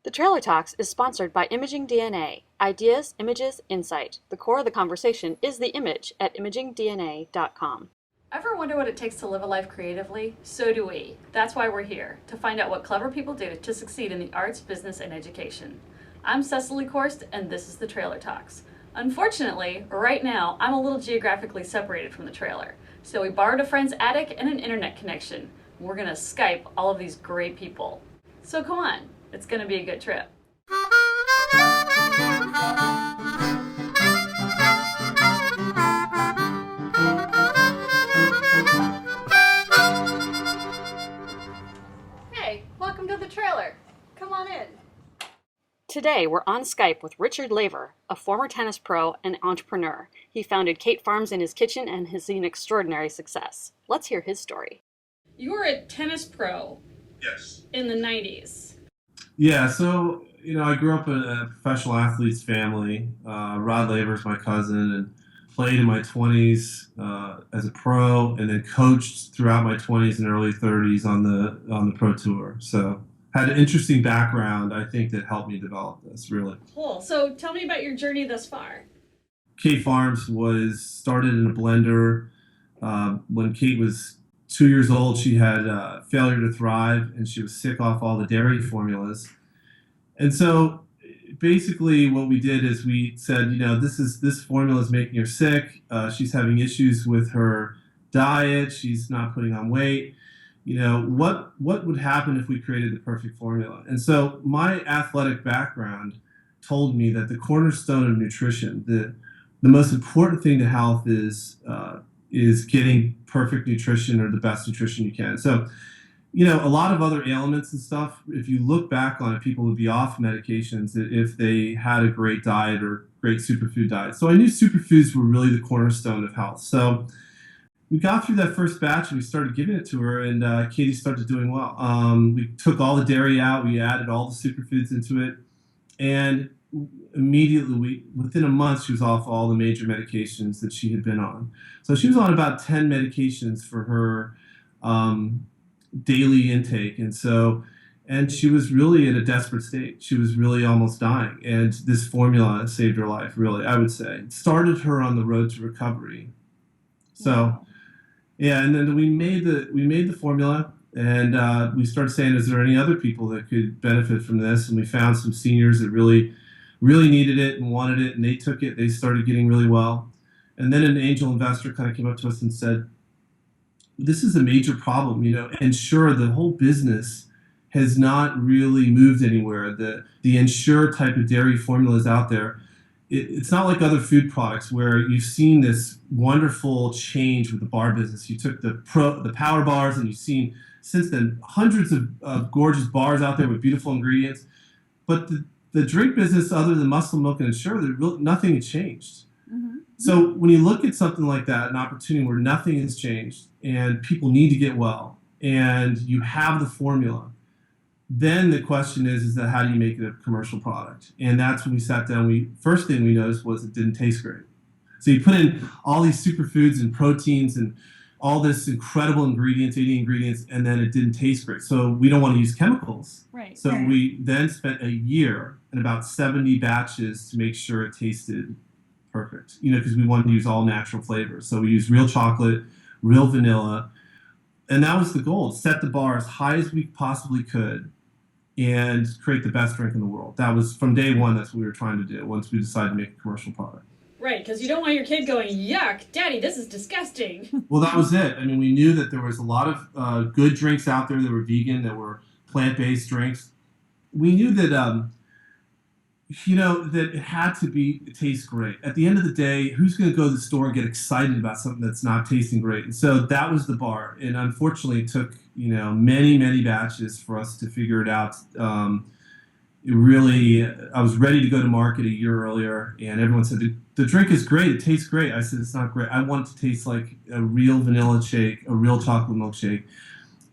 The Trailer Talks is sponsored by Imaging DNA. Ideas, images, insight. The core of the conversation is the image at imagingdna.com. Ever wonder what it takes to live a life creatively? So do we. That's why we're here, to find out what clever people do to succeed in the arts, business, and education. I'm Cecily Korst, and this is the Trailer Talks. Unfortunately, right now, I'm a little geographically separated from the trailer. So we borrowed a friend's attic and an internet connection. We're gonna Skype all of these great people. So come on, it's gonna be a good trip. Hey, welcome to the trailer. Come on in. Today, we're on Skype with Richard Laver, a former tennis pro and entrepreneur. He founded Kate Farms in his kitchen and has seen extraordinary success. Let's hear his story. You were a tennis pro. Yes. In the 90s. Yeah, so, I grew up in a professional athlete's family. Rod Laver's my cousin, and played in my 20s as a pro, and then coached throughout my 20s and early 30s on the pro tour. So had an interesting background, I think, that helped me develop this, really. Cool. So tell me about your journey thus far. Kate Farms was started in a blender. When Kate was 2 years old, she had failure to thrive, and she was sick off all the dairy formulas. And so basically what we did is we said, this formula is making her sick. She's having issues with her diet. She's not putting on weight. What would happen if we created the perfect formula? And so my athletic background told me that the cornerstone of nutrition, the most important thing to health is getting perfect nutrition, or the best nutrition you can. So, a lot of other ailments and stuff, if you look back on it, people would be off medications if they had a great diet or great superfood diet. So I knew superfoods were really the cornerstone of health. So we got through that first batch and we started giving it to her, and Katie started doing well. We took all the dairy out, we added all the superfoods into it, and immediately, within a month, she was off all the major medications that she had been on. So she was on about 10 medications for her daily intake. And she was really in a desperate state. She was really almost dying. And this formula saved her life, really, I would say. It started her on the road to recovery. So, yeah, and then we made the formula, and we started saying, is there any other people that could benefit from this? And we found some seniors that really needed it and wanted it, and they took it. They started getting really well. And then an angel investor kind of came up to us and said, this is a major problem, and sure, the whole business has not really moved anywhere. The Ensure type of dairy formulas out there, it's not like other food products where you've seen this wonderful change with the bar business. You took the power bars, and you've seen since then hundreds of gorgeous bars out there with beautiful ingredients. But the drink business, other than Muscle Milk and Ensure, nothing has changed. Mm-hmm. So when you look at something like that, an opportunity where nothing has changed and people need to get well, and you have the formula, then the question is that how do you make it a commercial product? And that's when we sat down. First thing we noticed was it didn't taste great. So you put in all these superfoods and proteins and all this incredible ingredients, 80 ingredients, and then it didn't taste great. So we don't want to use chemicals. Right. So we then spent a year and about 70 batches to make sure it tasted perfect, because we wanted to use all natural flavors. So we used real chocolate, real vanilla, and that was the goal: set the bar as high as we possibly could and create the best drink in the world. That was from day one. That's what we were trying to do once we decided to make a commercial product. Right, because you don't want your kid going, yuck, Daddy, this is disgusting. Well, that was it. I mean, we knew that there was a lot of good drinks out there that were vegan, that were plant-based drinks. We knew that that it had to taste great. At the end of the day, who's going to go to the store and get excited about something that's not tasting great? And so that was the bar. And unfortunately, it took, many, many batches for us to figure it out. I was ready to go to market a year earlier, and everyone said, the drink is great. It tastes great. I said, it's not great. I want it to taste like a real vanilla shake, a real chocolate milkshake.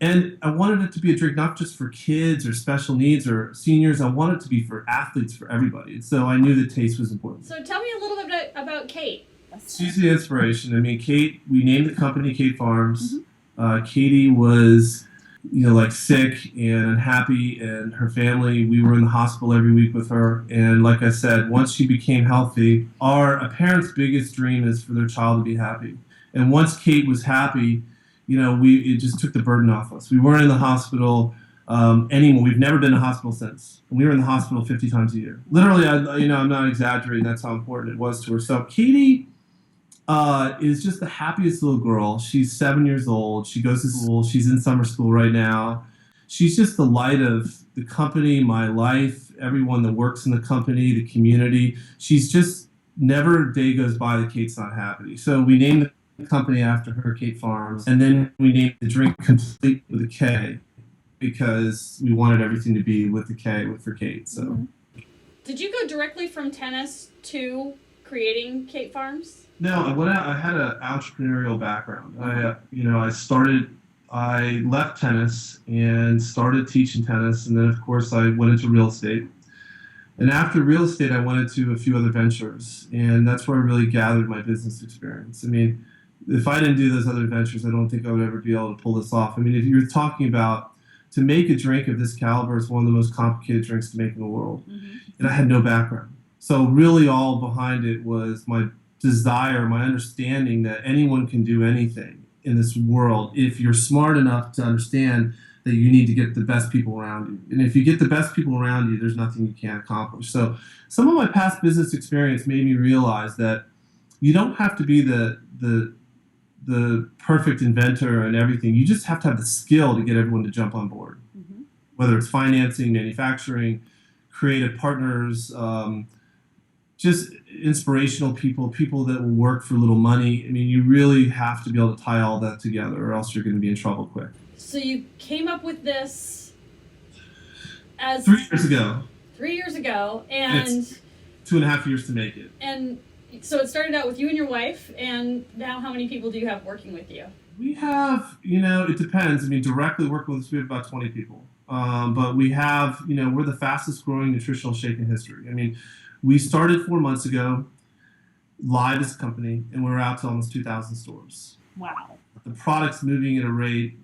And I wanted it to be a drink not just for kids or special needs or seniors. I wanted it to be for athletes, for everybody. So I knew that taste was important. So tell me a little bit about Kate. She's the inspiration. I mean, Kate, we named the company Kate Farms. Mm-hmm. Katie was like sick and unhappy, and her family, we were in the hospital every week with her. And like I said, once she became healthy, a parent's biggest dream is for their child to be happy. And once Kate was happy, it just took the burden off us. We weren't in the hospital anymore. We've never been in the hospital since. And we were in the hospital 50 times a year. Literally, I'm not exaggerating. That's how important it was to her. So Katie is just the happiest little girl. She's 7 years old. She goes to school. She's in summer school right now. She's just the light of the company, my life, everyone that works in the company, the community. She's just never a day goes by that Kate's not happy. So we named the company after her, Kate Farms, and then we named the drink Complete with a K because we wanted everything to be with the K for Kate. So. Mm-hmm. Did you go directly from tennis to creating Kate Farms? No, I had an entrepreneurial background. I left tennis and started teaching tennis, and then of course I went into real estate. And after real estate, I went into a few other ventures, and that's where I really gathered my business experience. I mean, if I didn't do those other ventures, I don't think I would ever be able to pull this off. I mean, if you're talking about to make a drink of this caliber, it's one of the most complicated drinks to make in the world, and I had no background. So really, all behind it was my desire, my understanding that anyone can do anything in this world if you're smart enough to understand that you need to get the best people around you. And if you get the best people around you, there's nothing you can't accomplish. So some of my past business experience made me realize that you don't have to be the perfect inventor and everything. You just have to have the skill to get everyone to jump on board. Mm-hmm. Whether it's financing, manufacturing, creative partners, just inspirational people that will work for little money. I mean, you really have to be able to tie all that together or else you're going to be in trouble quick. So you came up with this as 3 years ago. 3 years ago, and it's 2.5 years to make it. And so it started out with you and your wife, and now how many people do you have working with you? We have, it depends. I mean, directly working with us, we have about 20 people. But we have, we're the fastest growing nutritional shake in history. I mean, we started 4 months ago, live as a company, and we're out to almost 2,000 stores. Wow. The product's moving at a rate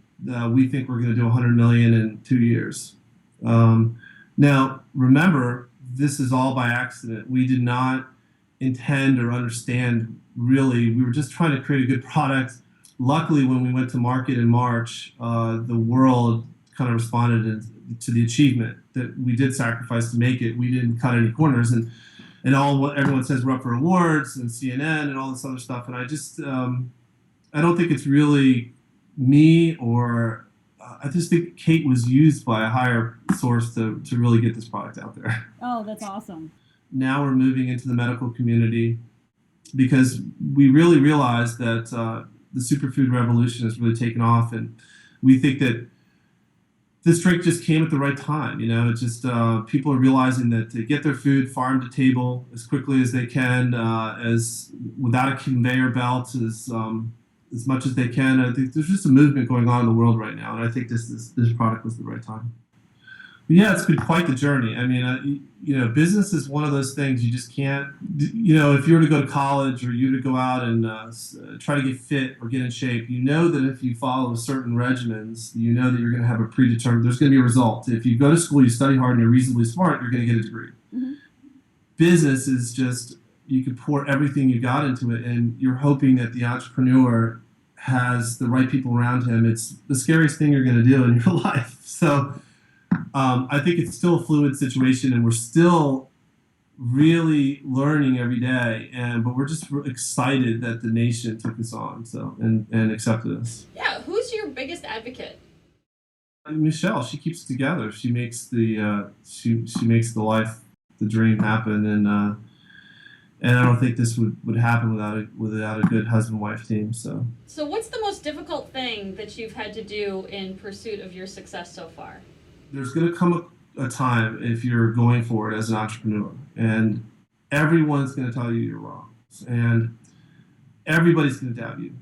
we think we're going to do 100 million in 2 years. Now, remember, this is all by accident. We did not intend or understand, really. We were just trying to create a good product. Luckily, when we went to market in March, the world kind of responded to the achievement that we did sacrifice to make it. We didn't cut any corners, and all what everyone says we're up for awards and CNN and all this other stuff. And I just I don't think it's really me, or I just think Kate was used by a higher source to really get this product out there. Oh, that's awesome. Now we're moving into the medical community because we really realized that the superfood revolution has really taken off, and we think that this drink just came at the right time. It's just people are realizing that to get their food farm to table as quickly as they can, as without a conveyor belt, as much as they can. I think there's just a movement going on in the world right now, and I think this product was the right time. But yeah, it's been quite the journey. I mean, business is one of those things you just can't. If you were to go to college or you were to go out and try to get fit or get in shape, that if you follow certain regimens, that you're going to have a predetermined. There's going to be a result. If you go to school, you study hard, and you're reasonably smart, you're going to get a degree. Mm-hmm. Business is just you can pour everything you got into it, and you're hoping that the entrepreneur has the right people around him. It's the scariest thing you're going to do in your life. So I think it's still a fluid situation, and we're still really learning every day. But we're just excited that the nation took us on, and accepted us. Yeah, who's your biggest advocate? Michelle. She keeps it together. She makes the dream happen, and I don't think this would happen without a good husband-wife team. So what's the most difficult thing that you've had to do in pursuit of your success so far? There's going to come a time if you're going for it as an entrepreneur, and everyone's going to tell you you're wrong, and everybody's going to doubt you.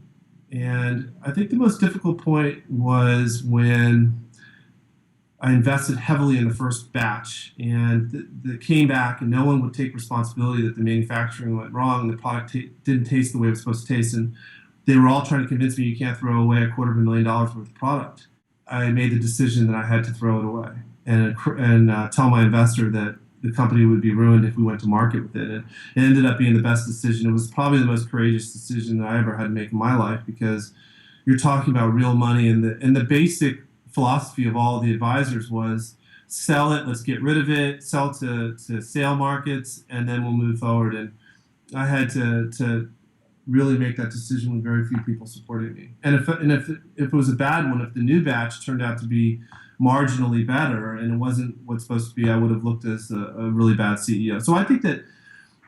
And I think the most difficult point was when I invested heavily in the first batch, and that came back, and no one would take responsibility that the manufacturing went wrong, and the product didn't taste the way it was supposed to taste, and they were all trying to convince me you can't throw away $250,000 worth of product. I made the decision that I had to throw it away and tell my investor that the company would be ruined if we went to market with it. And it ended up being the best decision. It was probably the most courageous decision that I ever had to make in my life, because you're talking about real money, and the basic philosophy of all of the advisors was sell it, let's get rid of it, sell it to sale markets, and then we'll move forward. And I had to really make that decision with very few people supporting me. And if it was a bad one, if the new batch turned out to be marginally better and it wasn't what's supposed to be, I would have looked as a really bad CEO. So I think that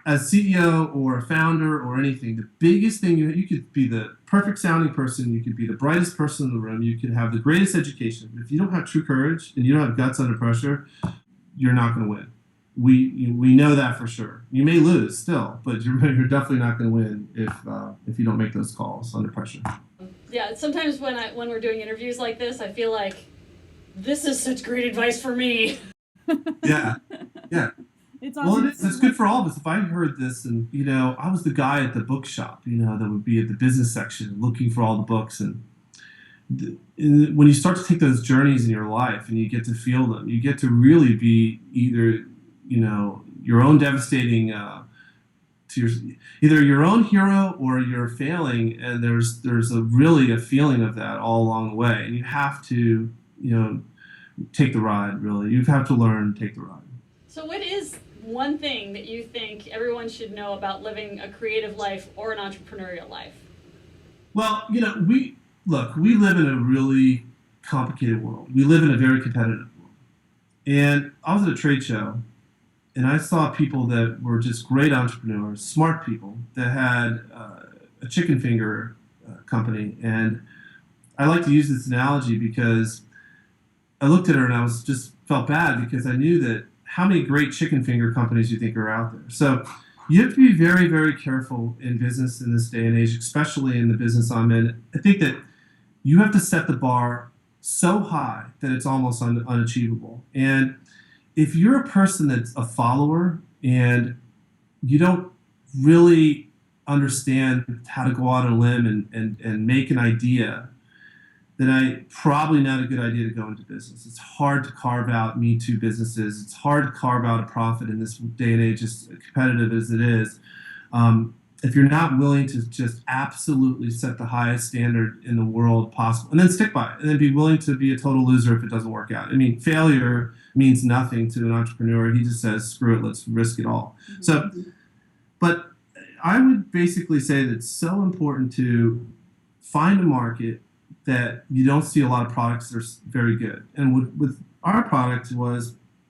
as CEO or a founder or anything, the biggest thing, you could be the perfect sounding person, you could be the brightest person in the room, you could have the greatest education. But if you don't have true courage and you don't have guts under pressure, you're not going to win. We know that for sure. You may lose still, but you're definitely not going to win if you don't make those calls under pressure. Yeah, sometimes when we're doing interviews like this, I feel like this is such great advice for me. Yeah. It's awesome. Well, it's good for all of us. If I heard this and, I was the guy at the bookshop, that would be at the business section looking for all the books. And when you start to take those journeys in your life and you get to feel them, you get to really be either, your own devastating, either your own hero or you're failing. And there's really a feeling of that all along the way. And you have to, take the ride, really. You have to learn to take the ride. So what is one thing that you think everyone should know about living a creative life or an entrepreneurial life? Well, we live in a really complicated world. We live in a very competitive world. And I was at a trade show, and I saw people that were just great entrepreneurs, smart people that had a chicken finger company. And I like to use this analogy because I looked at her and I felt bad, because I knew that how many great chicken finger companies you think are out there. So you have to be very, very careful in business in this day and age, especially in the business I'm in. I think that you have to set the bar so high that it's almost unachievable. And if you're a person that's a follower and you don't really understand how to go out on a limb and make an idea, then probably not a good idea to go into business. It's hard to carve out Me Too businesses. It's hard to carve out a profit in this day and age, as competitive as it is. If you're not willing to just absolutely set the highest standard in the world possible, and then stick by it, and then be willing to be a total loser if it doesn't work out. I mean, failure means nothing to an entrepreneur. He just says, screw it, let's risk it all. Mm-hmm. So, but I would basically say that it's so important to find a market that you don't see a lot of products that are very good. And with our product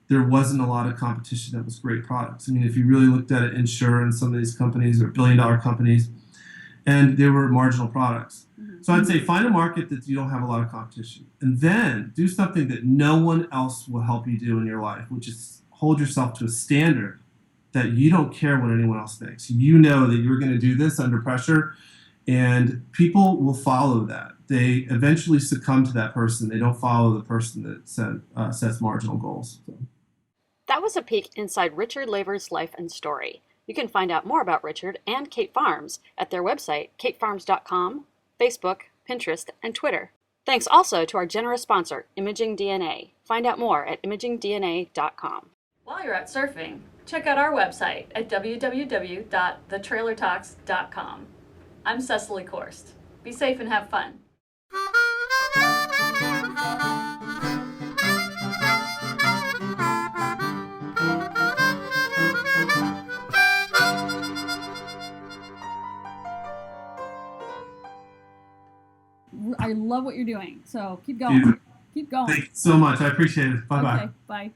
there wasn't a lot of competition that was great products. I mean, if you really looked at it, insurance, some of these companies are billion-dollar companies, and they were marginal products. Mm-hmm. So I'd say find a market that you don't have a lot of competition, and then do something that no one else will help you do in your life, which is hold yourself to a standard that you don't care what anyone else thinks. You know that you're going to do this under pressure, and people will follow that. They eventually succumb to that person. They don't follow the person that sets marginal goals. So. That was a peek inside Richard Laver's life and story. You can find out more about Richard and Kate Farms at their website, katefarms.com, Facebook, Pinterest, and Twitter. Thanks also to our generous sponsor, Imaging DNA. Find out more at imagingdna.com. While you're out surfing, check out our website at www.thetrailertalks.com. I'm Cecily Korst. Be safe and have fun. I love what you're doing, so keep going. Dude, keep going. Thank you so much. I appreciate it. Bye-bye. Okay, bye.